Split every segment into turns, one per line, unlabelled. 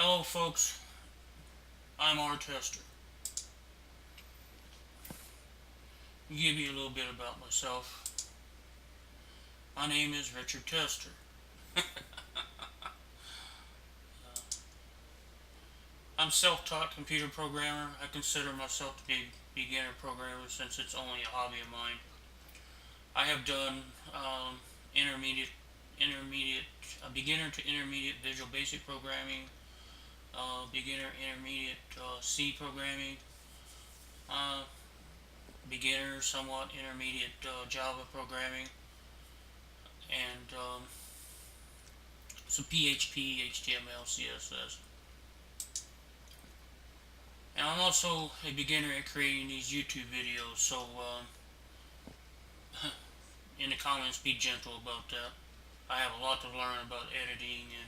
Hello, folks. I'm R Tester. I'll give you a little bit about myself. My name is Richard Tester. I'm self-taught computer programmer. I consider myself to be a beginner programmer since it's only a hobby of mine. I have done intermediate, intermediate, beginner to intermediate Visual Basic programming, beginner, intermediate C programming, uh, beginner, somewhat intermediate Java programming, and some PHP, HTML, CSS. And I'm also a beginner at creating these YouTube videos, so in the comments be gentle about that. I have a lot to learn about editing and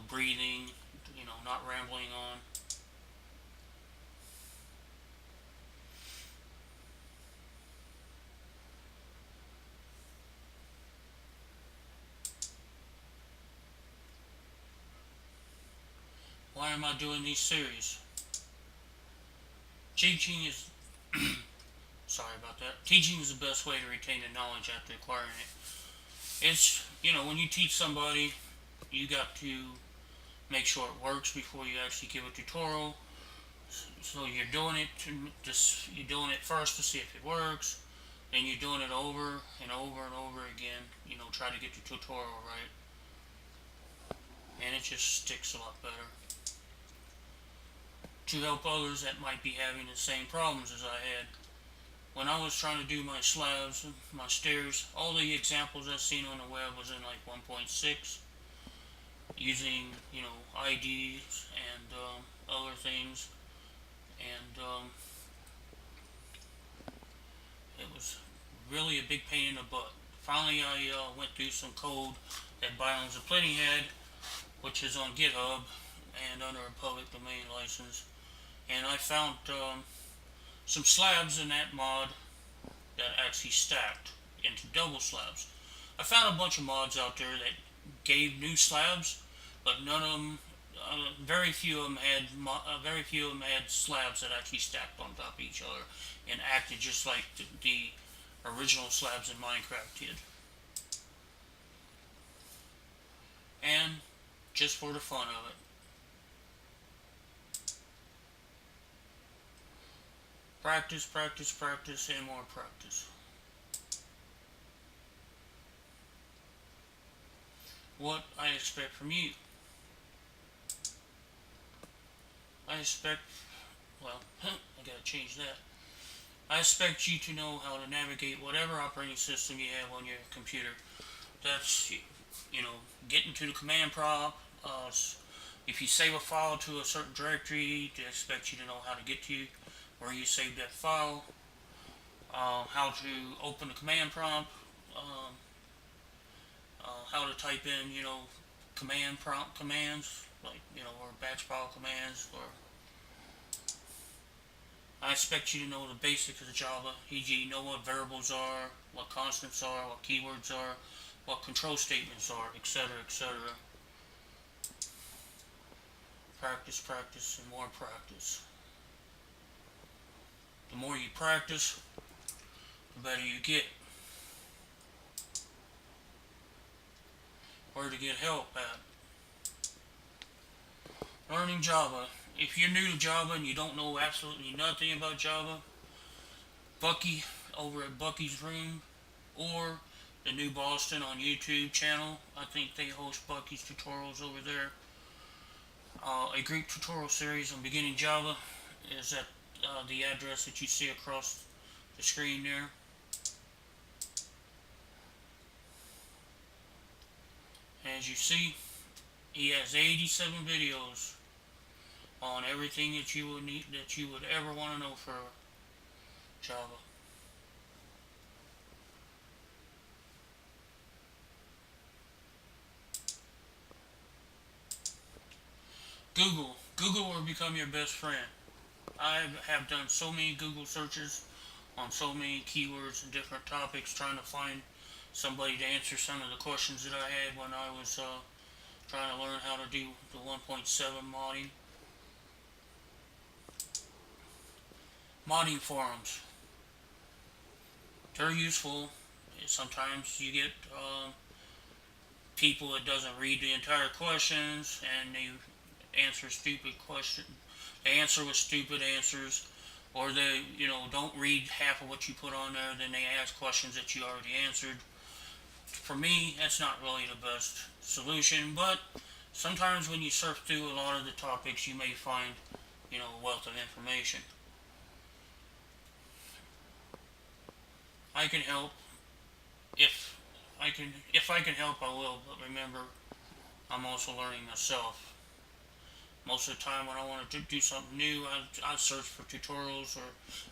breathing, not rambling on. Why am I doing these series? Teaching is sorry about that. Teaching is the best way to retain the knowledge after acquiring it. It's when you teach somebody, you got to make sure it works before you actually give a tutorial. So you're doing it first to see if it works, then you're doing it over and over and over again. Try to get the tutorial right, and it just sticks a lot better. To help others that might be having the same problems as I had. When I was trying to do my slabs, my stairs, all the examples I've seen on the web was in like 1.6, using, IDs and other things, and it was really a big pain in the butt. Finally, I went through some code that Biomes of Plenty had, which is on GitHub and under a public domain license, and I found some slabs in that mod that actually stacked into double slabs. I found a bunch of mods out there that gave new slabs, but none of them, very few of them had slabs that actually stacked on top of each other and acted just like the original slabs in Minecraft did. And just for the fun of it, practice, practice, practice, and more practice. What I expect from you. I expect, I gotta change that. I expect you to know how to navigate whatever operating system you have on your computer. That's, getting to the command prompt. If you save a file to a certain directory, they expect you to know how to get to where you saved that file. How to open the command prompt. How to type in, command prompt commands, like, or batch file commands, or I expect you to know the basics of Java, e.g. know what variables are, what constants are, what keywords are, what control statements are, etc., etc. Practice, practice, and more practice. The more you practice, the better you get. Where to get help at. Learning Java. If you're new to Java and you don't know absolutely nothing about Java, Bucky over at Bucky's Room or the New Boston on YouTube channel, I think they host Bucky's tutorials over there. A group tutorial series on beginning Java is at the address that you see across the screen there. As you see, he has 87 videos on everything that you would ever want to know for Java. Google will become your best friend. I have done so many Google searches on so many keywords and different topics trying to find somebody to answer some of the questions that I had when I was trying to learn how to do the 1.7 modding. Modding forums. They're useful. Sometimes you get people that doesn't read the entire questions and they answer stupid questions. They answer with stupid answers, or they don't read half of what you put on there. Then they ask questions that you already answered. For me, that's not really the best solution. But sometimes when you surf through a lot of the topics, you may find a wealth of information. I can help if I can help, I will. But remember, I'm also learning myself. Most of the time, when I want to do something new, I search for tutorials or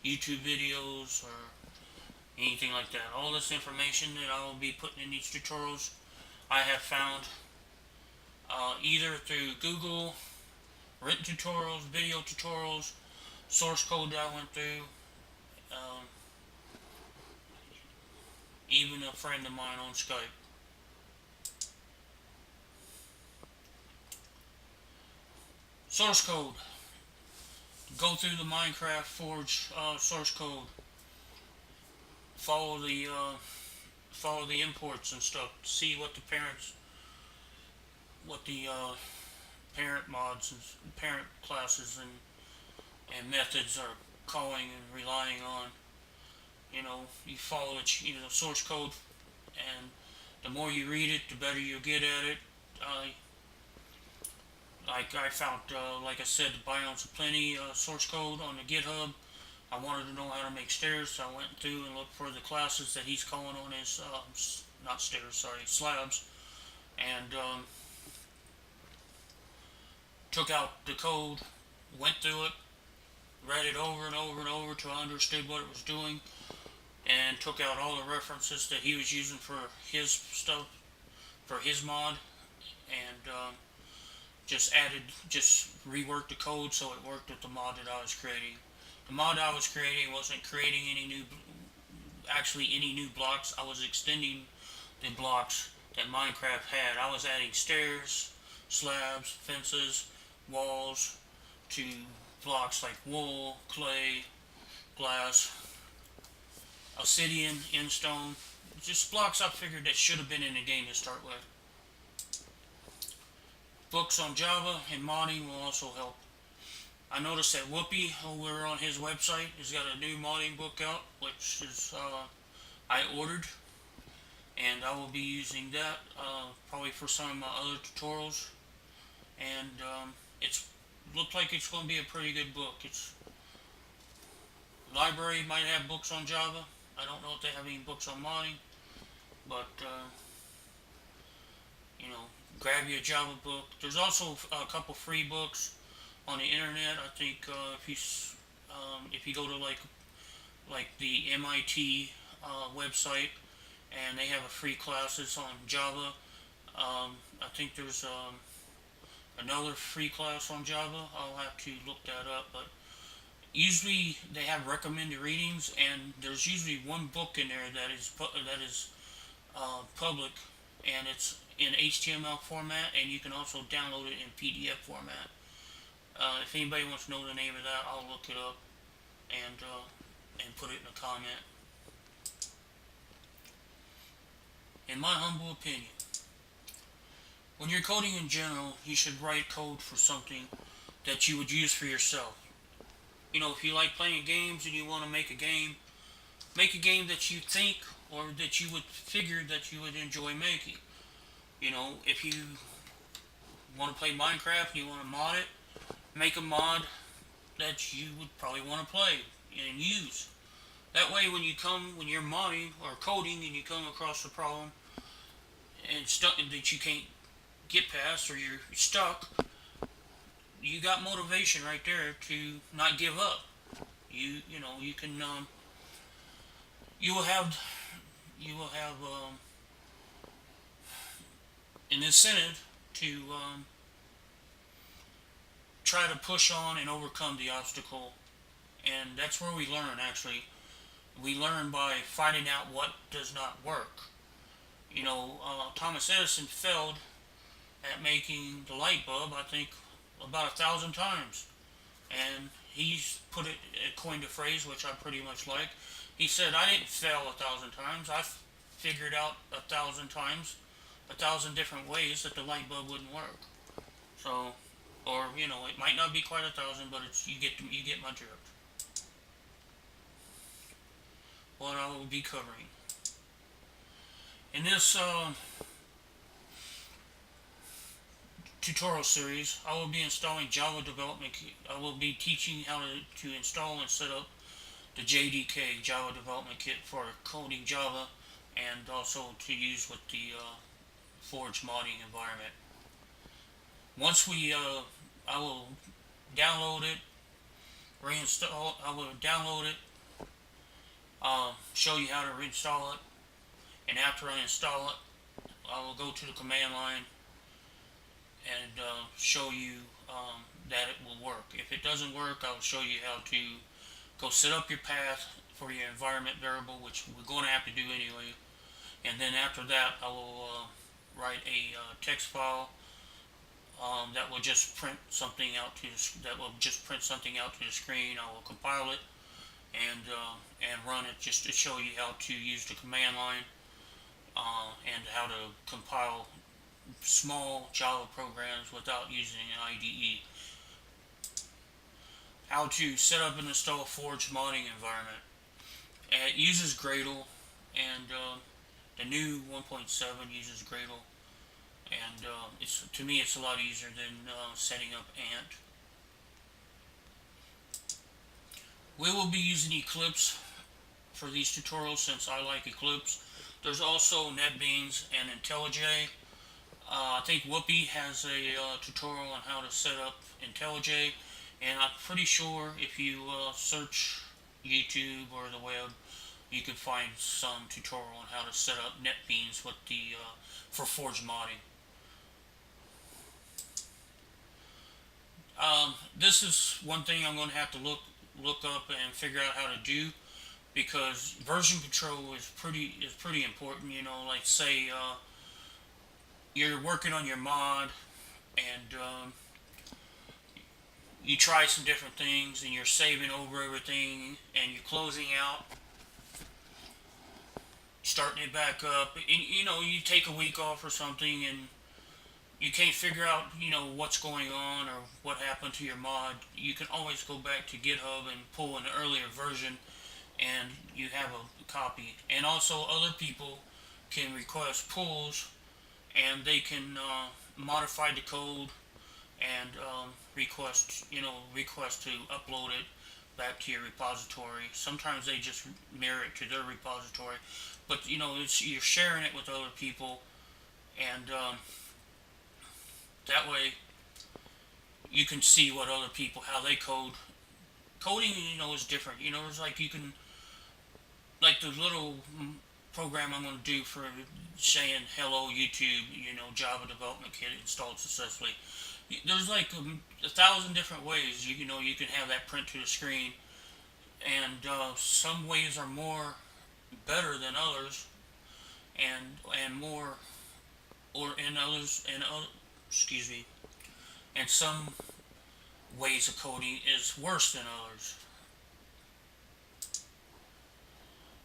YouTube videos or anything like that. All this information that I will be putting in these tutorials, I have found either through Google, written tutorials, video tutorials, source code that I went through. Um, Even a friend of mine on Skype. Source code. Go through the Minecraft Forge source code. Follow the imports and stuff. See what the parent mods and parent classes and methods are calling and relying on. You follow the source code, and the more you read it, the better you get at it. I found, like I said, the Biomes of Plenty source code on the GitHub. I wanted to know how to make stairs, so I went through and looked for the classes that he's calling on his, not stairs, sorry, slabs, and took out the code, went through it, read it over and over and over till I understood what it was doing, and took out all the references that he was using for his stuff, for his mod, and just reworked the code so it worked with the mod that I was creating. The mod I was creating wasn't creating any new blocks. I was extending the blocks that Minecraft had. I was adding stairs, slabs, fences, walls to blocks like wool, clay, glass, obsidian, endstone, just blocks I figured that should have been in the game to start with. Books on Java and modding will also help. I noticed that Whoopi, over on his website, has got a new modding book out, which is I ordered, and I will be using that probably for some of my other tutorials. And it's looked like it's going to be a pretty good book. It's library might have books on Java. I don't know if they have any books on modding, but grab you a Java book. There's also a couple free books on the internet. I think if you go to like the MIT website, and they have a free classes on Java. I think there's another free class on Java. I'll have to look that up, but usually they have recommended readings, and there's usually one book in there that is public, and it's in HTML format, and you can also download it in PDF format. If anybody wants to know the name of that, I'll look it up and put it in a comment. In my humble opinion, when you're coding in general, you should write code for something that you would use for yourself. If you like playing games and you want to make a game that you think or that you would figure that you would enjoy making. If you want to play Minecraft and you want to mod it, make a mod that you would probably want to play and use. That way when you're modding or coding and you come across a problem and stuck that you can't get past, or you're stuck, you got motivation right there to not give up. You can you will have an incentive to try to push on and overcome the obstacle, and that's where we learn. Actually, we learn by finding out what does not work. Thomas Edison failed at making the light bulb, I think about 1,000 times. And he's coined a phrase which I pretty much like. He said, I didn't fail 1,000 times. I figured out 1,000 times, 1,000 different ways that the light bulb wouldn't work. So, or it might not be quite 1,000, but it's you get my drift. What I will be covering in this tutorial series, I will be installing Java Development Kit. I will be teaching how to install and set up the JDK Java Development Kit for coding Java, and also to use with the Forge modding environment. Once I will download it, reinstall. I will download it, show you how to reinstall it, and after I install it, I will go to the command line and show you that it will work. If it doesn't work, I will show you how to go set up your path for your environment variable, which we're going to have to do anyway. And then after that, I will write a text file that will just print something out to the screen. I will compile it and run it just to show you how to use the command line and how to compile small Java programs without using an IDE. How to set up and install Forge modding environment. It uses Gradle, and the new 1.7 uses Gradle, and to me it's a lot easier than setting up Ant. We will be using Eclipse for these tutorials since I like Eclipse. There's also NetBeans and IntelliJ. I think Whoopi has a tutorial on how to set up IntelliJ, and I'm pretty sure if you search YouTube or the web, you can find some tutorial on how to set up NetBeans with for Forge modding. This is one thing I'm going to have to look up and figure out how to do, because version control is pretty important. Like say you're working on your mod and you try some different things and you're saving over everything and you're closing out, starting it back up, and you take a week off or something and you can't figure out what's going on or what happened to your mod. You can always go back to GitHub and pull an earlier version and you have a copy. And also other people can request pulls and they can modify the code and request to upload it back to your repository. Sometimes they just mirror it to their repository, but you're sharing it with other people, and that way you can see what other people, how they code. Coding is different. It's like you can, like the little program I'm going to do for saying hello YouTube, Java Development Kit installed successfully. There's like 1,000 different ways you can have that print to the screen, and some ways are more better than others, and more, or in others, and excuse me, and some ways of coding is worse than others.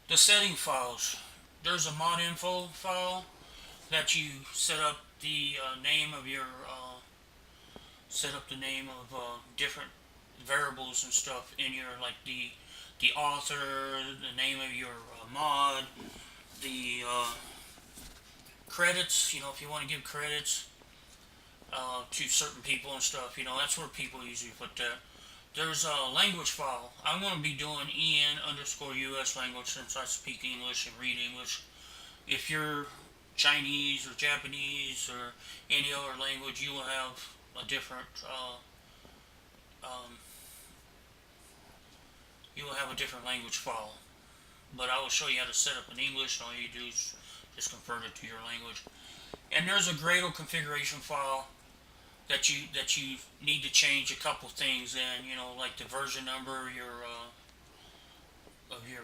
The setting files. There's a modinfo file that you set up the name of your different variables and stuff in your, like the author, the name of your mod, the credits. If you want to give credits to certain people and stuff, that's where people usually put that. There's a language file. I'm going to be doing EN_US language since I speak English and read English. If you're Chinese or Japanese or any other language, you will have a different language file. But I will show you how to set up in English, and all you do is just convert it to your language. And there's a Gradle configuration file that you need to change a couple things in, like the version number of your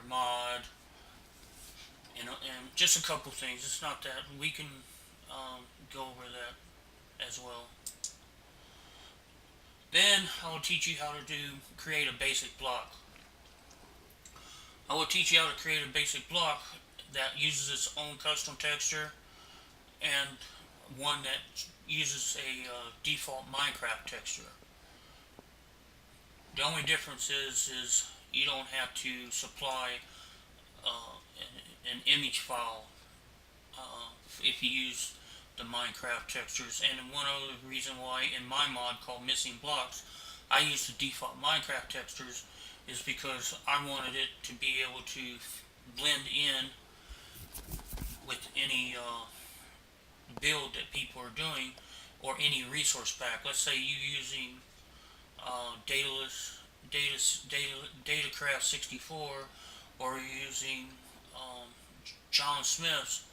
mod, and just a couple things. It's not that we can go over that as well. Then I will teach you how to create a basic block. I will teach you how to create a basic block that uses its own custom texture and one that uses a default Minecraft texture. The only difference is you don't have to supply an image file if you use the Minecraft textures. And one other reason why in my mod called Missing Blocks I use the default Minecraft textures is because I wanted it to be able to blend in with any build that people are doing or any resource pack. Let's say you're using Datacraft 64 or you're using John Smith's.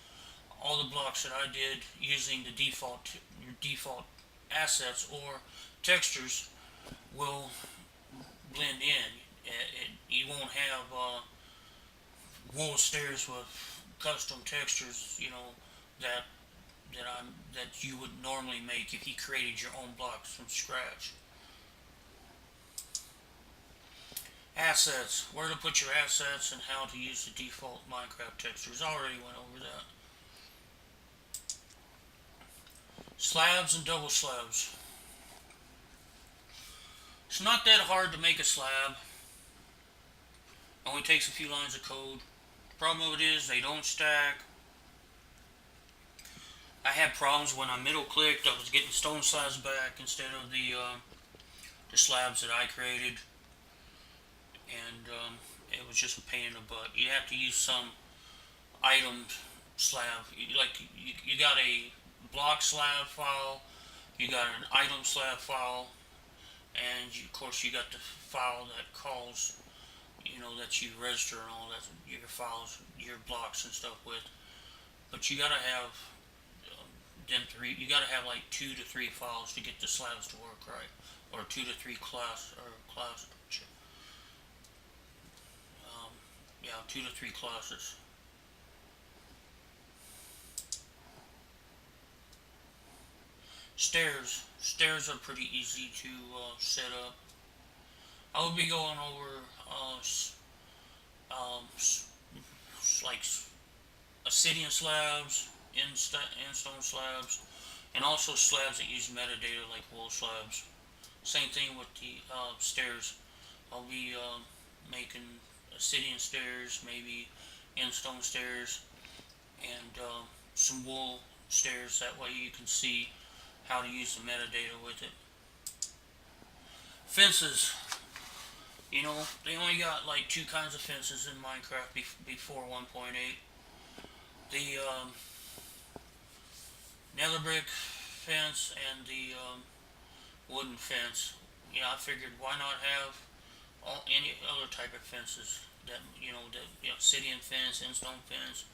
All the blocks that I did using the default assets or textures will blend in. You won't have wool stairs with custom textures, that that you would normally make if you created your own blocks from scratch. Assets, where to put your assets and how to use the default Minecraft textures. I already went over that. Slabs and double slabs. It's not that hard to make a slab. It only takes a few lines of code. The problem with it is they don't stack. I had problems when I middle clicked. I was getting stone slabs back instead of the slabs that I created, and it was just a pain in the butt. You have to use some item slab. You got a block slab file, you got an item slab file, and of course you got the file that calls, that you register and all that, your files, your blocks and stuff with. But you gotta have you gotta have like 2 to 3 files to get the slabs to work right, or 2 to 3 class. 2 to 3 classes. Stairs are pretty easy to set up. I will be going over like obsidian slabs, stone slabs, and also slabs that use metadata like wool slabs. Same thing with the stairs. I'll be making obsidian stairs, maybe stone stairs, and some wool stairs. That way you can see how to use the metadata with it. Fences. They only got like 2 kinds of fences in Minecraft before 1.8. The nether brick fence and the wooden fence. I figured why not have any other type of fences that, the obsidian fence, stone fence,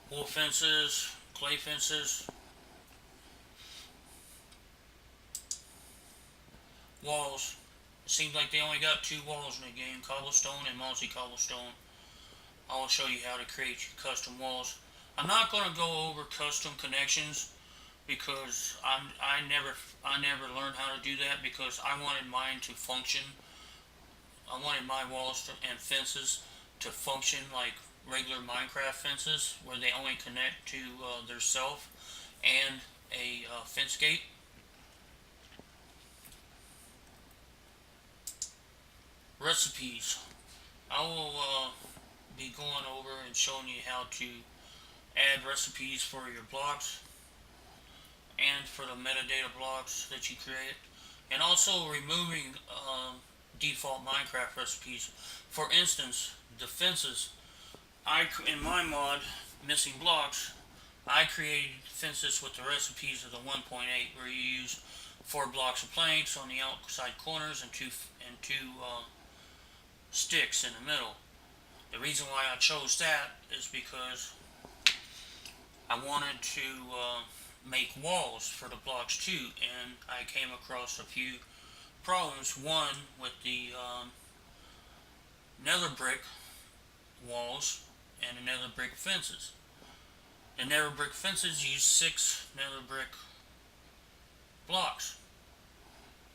wool fences, clay fences, walls. It seems like they only got 2 walls in the game, cobblestone and multi-cobblestone. I will show you how to create custom walls. I'm not going to go over custom connections because I never learned how to do that because I wanted mine to function. I wanted my walls and fences to function like regular Minecraft fences, where they only connect to their self and a fence gate. Recipes. I will be going over and showing you how to add recipes for your blocks and for the metadata blocks that you create, and also removing default Minecraft recipes. For instance, the fences. In my mod, Missing Blocks, I created fences with the recipes of the 1.8, where you use 4 blocks of planks on the outside corners and two sticks in the middle. The reason why I chose that is because I wanted to make walls for the blocks too, and I came across a few problems. One with the nether brick walls and the nether brick fences. The nether brick fences use 6 nether brick blocks.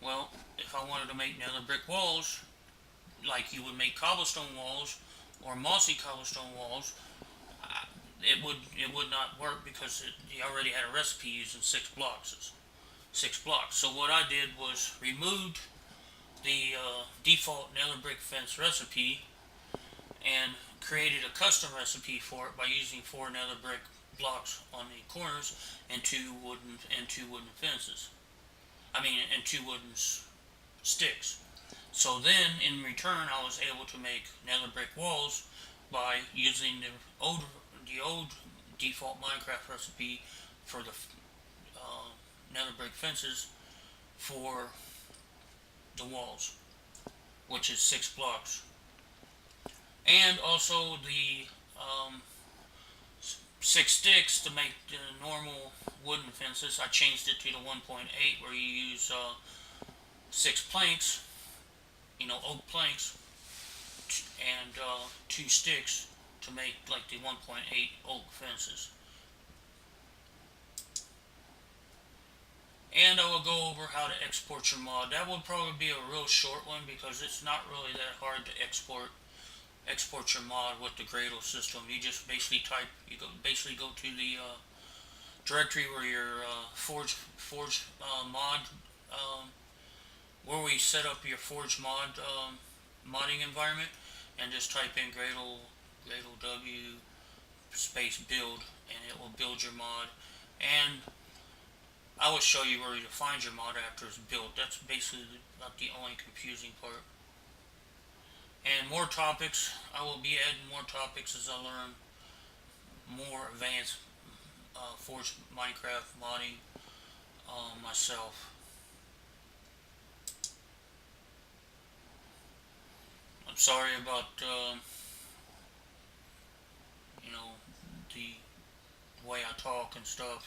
Well, if I wanted to make nether brick walls, like you would make cobblestone walls or mossy cobblestone walls, it would not work because you already had a recipe using 6 blocks. 6 blocks. So what I did was removed the default nether brick fence recipe and created a custom recipe for it by using 4 nether brick blocks on the corners and two wooden fences. And 2 wooden sticks. So then, in return, I was able to make nether brick walls by using the old default Minecraft recipe for the nether brick fences for the walls, which is 6 blocks. And also the 6 sticks to make the normal wooden fences. I changed it to the 1.8 where you use 6 planks, oak planks, and 2 sticks to make like the 1.8 oak fences. And I will go over how to export your mod. That will probably be a real short one because it's not really that hard to export your mod with the Gradle system. You just basically go to the directory where your Forge mod, where we set up your Forge mod modding environment, and just type in Gradle W space build, and it will build your mod. And I will show you where to find your mod after it's built. That's basically not the only confusing part. And more topics, I will be adding more topics as I learn more advanced Forge Minecraft modding myself. I'm sorry about the way I talk and stuff.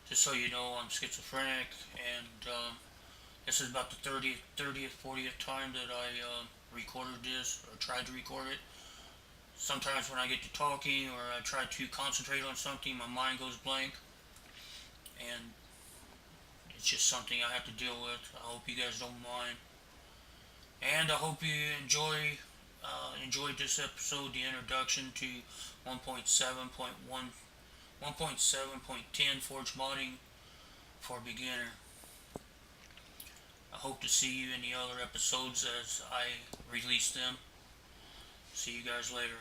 Just so you know, I'm schizophrenic, and this is about the 30th, 40th time that I recorded this, or tried to record it. Sometimes when I get to talking, or I try to concentrate on something, my mind goes blank, and it's just something I have to deal with. I hope you guys don't mind. And I hope you enjoyed this episode, the introduction to 1.7.10 Forge modding for beginner. I hope to see you in the other episodes as I release them. See you guys later.